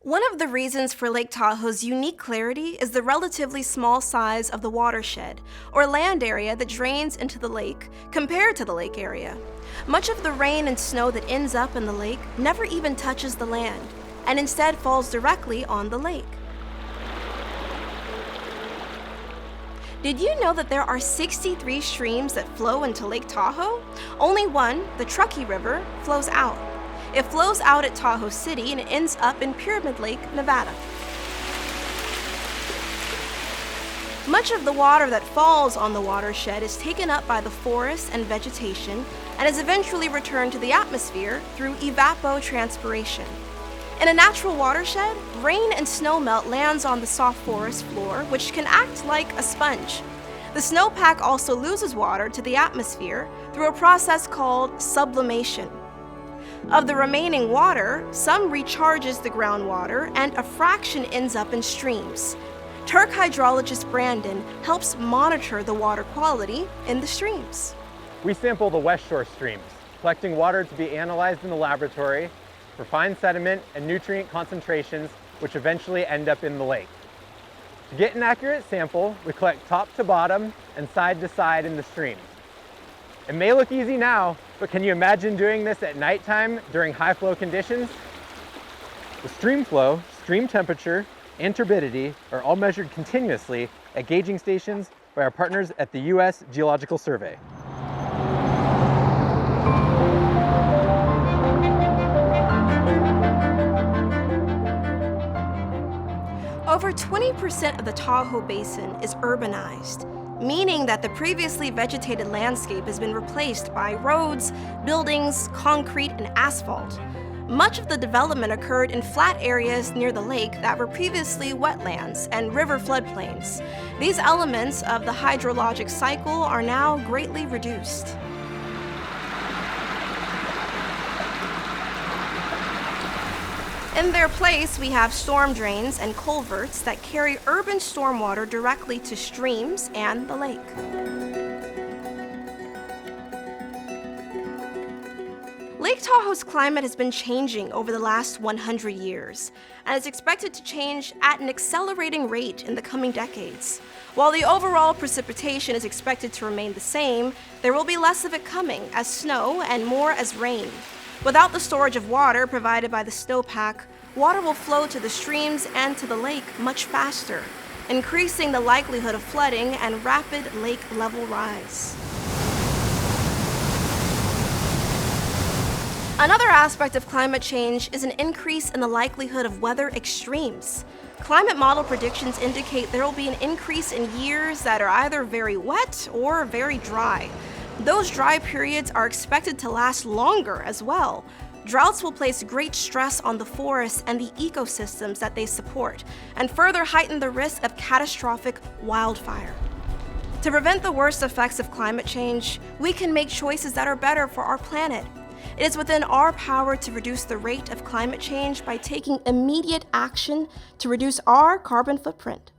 One of the reasons for Lake Tahoe's unique clarity is the relatively small size of the watershed, or land area that drains into the lake, compared to the lake area. Much of the rain and snow that ends up in the lake never even touches the land, and instead falls directly on the lake. Did you know that there are 63 streams that flow into Lake Tahoe? Only one, the Truckee River, flows out. It flows out at Tahoe City and it ends up in Pyramid Lake, Nevada. Much of the water that falls on the watershed is taken up by the forests and vegetation and is eventually returned to the atmosphere through evapotranspiration. In a natural watershed, rain and snowmelt lands on the soft forest floor, which can act like a sponge. The snowpack also loses water to the atmosphere through a process called sublimation. Of the remaining water, some recharges the groundwater and a fraction ends up in streams. Turk hydrologist Brandon helps monitor the water quality in the streams. We sample the West Shore streams, collecting water to be analyzed in the laboratory for fine sediment and nutrient concentrations, which eventually end up in the lake. To get an accurate sample, we collect top to bottom and side to side in the streams. It may look easy now, but can you imagine doing this at nighttime during high flow conditions? The stream flow, stream temperature, and turbidity are all measured continuously at gauging stations by our partners at the U.S. Geological Survey. Over 20% of the Tahoe Basin is urbanized, meaning that the previously vegetated landscape has been replaced by roads, buildings, concrete, and asphalt. Much of the development occurred in flat areas near the lake that were previously wetlands and river floodplains. These elements of the hydrologic cycle are now greatly reduced. In their place, we have storm drains and culverts that carry urban stormwater directly to streams and the lake. Lake Tahoe's climate has been changing over the last 100 years and is expected to change at an accelerating rate in the coming decades. While the overall precipitation is expected to remain the same, there will be less of it coming as snow and more as rain. Without the storage of water provided by the snowpack, water will flow to the streams and to the lake much faster, increasing the likelihood of flooding and rapid lake level rise. Another aspect of climate change is an increase in the likelihood of weather extremes. Climate model predictions indicate there will be an increase in years that are either very wet or very dry. Those dry periods are expected to last longer as well. Droughts will place great stress on the forests and the ecosystems that they support, and further heighten the risk of catastrophic wildfire. To prevent the worst effects of climate change, we can make choices that are better for our planet. It is within our power to reduce the rate of climate change by taking immediate action to reduce our carbon footprint.